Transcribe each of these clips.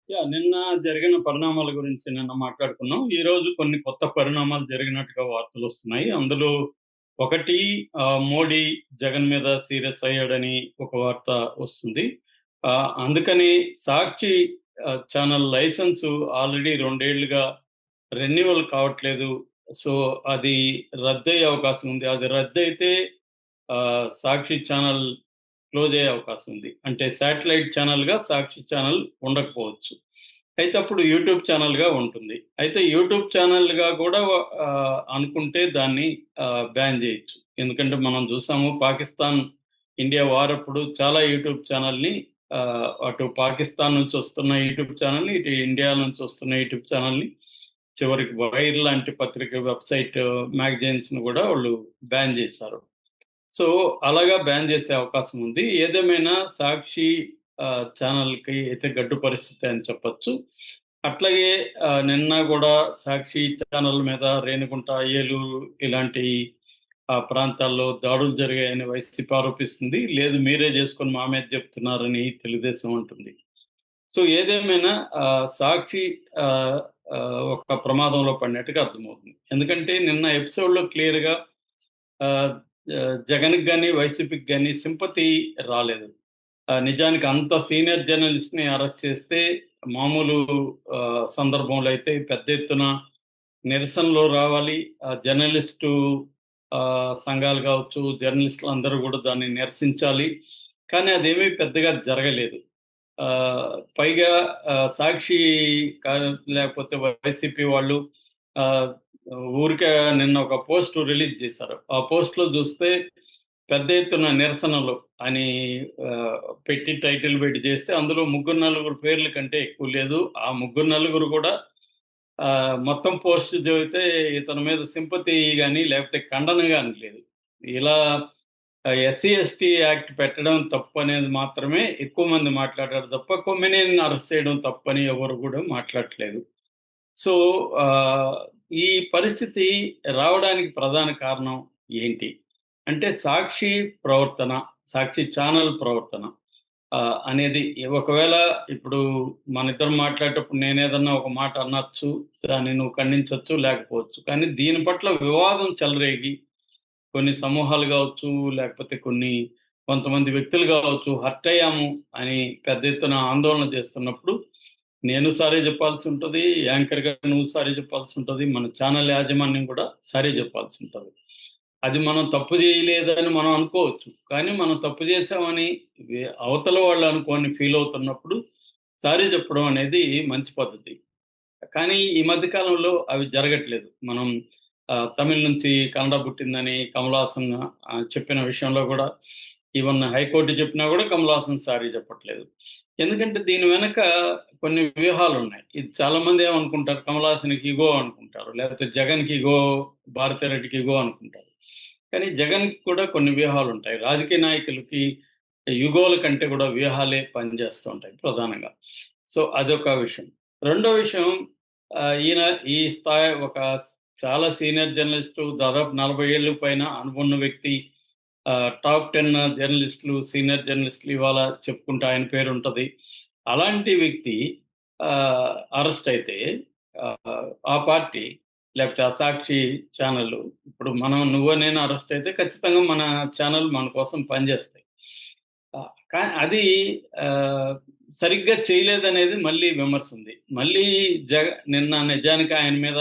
నిన్న జరిగిన పరిణామాల గురించి నిన్న మాట్లాడుకున్నాం. ఈరోజు కొన్ని కొత్త పరిణామాలు జరిగినట్టుగా వార్తలొస్తున్నాయి. అందులో ఒకటి మోడీ జగన్ మీద సీరియస్ అయ్యాడని ఒక వార్త వస్తుంది. అందుకని సాక్షి ఛానల్ లైసెన్సు ఆల్రెడీ 2 ఏళ్లుగా రెన్యువల్ కావట్లేదు. సో, అది రద్దయ్యే అవకాశం ఉంది. అది రద్దయితే సాక్షి ఛానల్ క్లోజ్ అయ్యే అవకాశం ఉంది. అంటే శాటిలైట్ ఛానెల్‌గా సాక్షి ఛానల్ ఉండకపోవచ్చు. అయితే అప్పుడు యూట్యూబ్ ఛానెల్‌గా ఉంటుంది. అయితే యూట్యూబ్ ఛానెల్‌గా కూడా అనుకుంటే దాన్ని బ్యాన్ చేయొచ్చు. ఎందుకంటే మనం చూసాము పాకిస్తాన్, ఇండియా వార్ అప్పుడు చాలా యూట్యూబ్ ఛానెల్‌ని అటు పాకిస్తాన్ నుంచి వస్తున్న యూట్యూబ్ ఛానెల్‌ని, ఇటు ఇండియా నుంచి వస్తున్న యూట్యూబ్ ఛానెల్‌ని చివరికి వైర్ లాంటి పత్రిక వెబ్‌సైట్ మ్యాగజైన్స్‌ని కూడా వాళ్ళు బ్యాన్ చేశారు. సో, అలాగా బ్యాన్ చేసే అవకాశం ఉంది. ఏదేమైనా సాక్షి ఛానల్‌కి అయితే గడ్డు పరిస్థితే అని చెప్పొచ్చు. అట్లాగే నిన్న గూడా సాక్షి ఛానల్ మీద రేణిగుంట, ఏలూరు ఇలాంటి ప్రాంతాల్లో దాడులు జరిగాయని వైసీపీ ఆరోపిస్తుంది. లేదు మీరే చేసుకొని మా మీద చెప్తున్నారని తెలుగుదేశం అంటుంది. సో, ఏదేమైనా సాక్షి ఆహ్, ఆహ్, ఒక ప్రమాదంలో పడినట్టుగా అర్థమవుతుంది. ఎందుకంటే నిన్న ఎపిసోడ్‌లో క్లియర్‌గా ఆహ్, జగన్‌కి గాని, వైసీపీకి గాని సింపతి రాలేదు. నిజానికి అంత సీనియర్ జర్నలిస్ట్‌ని అరెస్ట్ చేస్తే మామూలు సందర్భంలో అయితే పెద్ద ఎత్తున నిరసనలు రావాలి. జర్నలిస్టు సంఘాలు కావచ్చు, జర్నలిస్టులందరూ గూడా దాన్ని నిరసించాలి. కానీ అదేమీ పెద్దగా జరగలేదు. పైగా సాక్షి కా లేకపోతే వైసీపీ వాళ్ళు ఆహ్, ఊరికే నిన్న ఒక పోస్ట్ రిలీజ్ చేశారు. ఆ పోస్ట్‌లో చూస్తే పెద్ద ఎత్తున నిరసనలు అని పెట్టి టైటిల్ పెట్టి చేస్తే అందులో ముగ్గురు, నలుగురు పేర్ల కంటే ఎక్కువ లేదు. ఆ ముగ్గురు, నలుగురు కూడా మొత్తం పోస్ట్ చదివితే ఇతని మీద సింపతి గాని, లేకపోతే ఖండన గాని లేదు. ఇలా ఎస్సీ, ఎస్టీ యాక్ట్ పెట్టడం తప్పనేది మాత్రమే ఎక్కువ మంది మాట్లాడారు తప్ప, కొమ్మినేనిని అరెస్ట్ చేయడం తప్పని ఎవరు కూడా మాట్లాడట్లేదు. సో, ఆహ్, ఈ పరిస్థితి రావడానికి ప్రధాన కారణం ఏంటి? అంటే సాక్షి ప్రవర్తన, సాక్షి ఛానల్ ప్రవర్తన అనేది ఒకవేళ ఇప్పుడు మనిద్దరం మాట్లాడేటప్పుడు నేనేదన్నా ఒక మాట అనొచ్చు, దాన్ని నువ్వు ఖండించొచ్చు, లేకపోవచ్చు. కానీ దీని పట్ల వివాదం చెలరేగి కొన్ని సమూహాలు గావచ్చు, లేకపోతే కొంతమంది వ్యక్తులు గావచ్చు, హర్ట్ అయ్యాము అని పెద్ద ఎత్తున ఆందోళన చేస్తున్నప్పుడు, నేను సారీ జెప్పాల్సుంటది. యాంకర్‌గా నువ్వు సారీ జెప్పాల్సుంటది. మన ఛానల్ యాజమాన్యం గూడా సారీ జెప్పాల్సుంటది. అది మనం తప్పు జేయలేదని మనం అనుకోవచ్చు. కానీ మనం తప్పు చేశామని అవతల వాళ్ళు అనుకోని ఫీల్ అవుతున్నప్పుడు సారీ చెప్పడం అనేది మంచి పద్ధతి. కానీ ఈ మధ్య కాలంలో అవి జరగట్లేదు. మనం తమిళ్ నుంచి కన్నడ పుట్టిందని కమల్ హాసన్ చెప్పిన విషయంలో గూడా ఈవెన్ హైకోర్ట్ చెప్పినా గూడా కమల్ హాసన్ సారీ చెప్పట్లేదు. ఎందుకంటే దీని వెనక కొన్ని వ్యూహాలున్నాయి. ఇది చాలామంది ఏమనుకుంటారు కమల్ హాసన్‌కి ఇగో అనుకుంటారు. లేకపోతే జగన్‌కి ఇగో, భారతిరెడ్డికి ఇగో అనుకుంటారు. కానీ జగన్‌కి కూడా కొన్ని వ్యూహాలుంటాయి. రాజకీయ నాయకులకి యుగోల కంటే కూడా వ్యూహాలే పనిచేస్తూ ఉంటాయి ప్రధానంగా. సో, అదొక విషయం. రెండో విషయం ఈయన ఈ స్థాయి ఒక చాలా సీనియర్ జర్నలిస్టు దాదాపు 40 ఏళ్లు పైన అనుభవం ఉన్న వ్యక్తి. టాప్ 10 జర్నలిస్టులు, సీనియర్ జర్నలిస్టులు ఇవాళ చెప్పుకుంటే ఆయన పేరుంటది. అలాంటి వ్యక్తి అరెస్ట్ అయితే ఆ పార్టీ లేకపోతే ఆ సాక్షి ఛానెల్లు ఇప్పుడు నువ్వో నేను అరెస్ట్ అయితే ఖచ్చితంగా మన ఛానెల్ మన కోసం పనిచేస్తాయి. అది ఆహ్, సరిగ్గా చేయలేదనేది మళ్ళీ విమర్శ ఉంది. మళ్ళీ నిన్న నిజానికి ఆయన మీద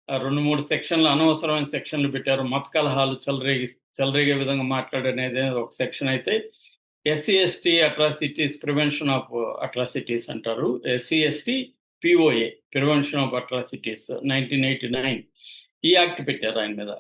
2, 3 సెక్షన్‌లు అనవసరమైన సెక్షన్‌లు పెట్టారు. మత కలహాలు చెలరేగే విధంగా మాట్లాడనేది ఒక సెక్షన్ అయితే, SC, ST atrocities prevention of atrocities అంటారు. SC, ST POA prevention of atrocities 1989 ఈ యాక్ట్ పెట్టారు ఆయన మీద.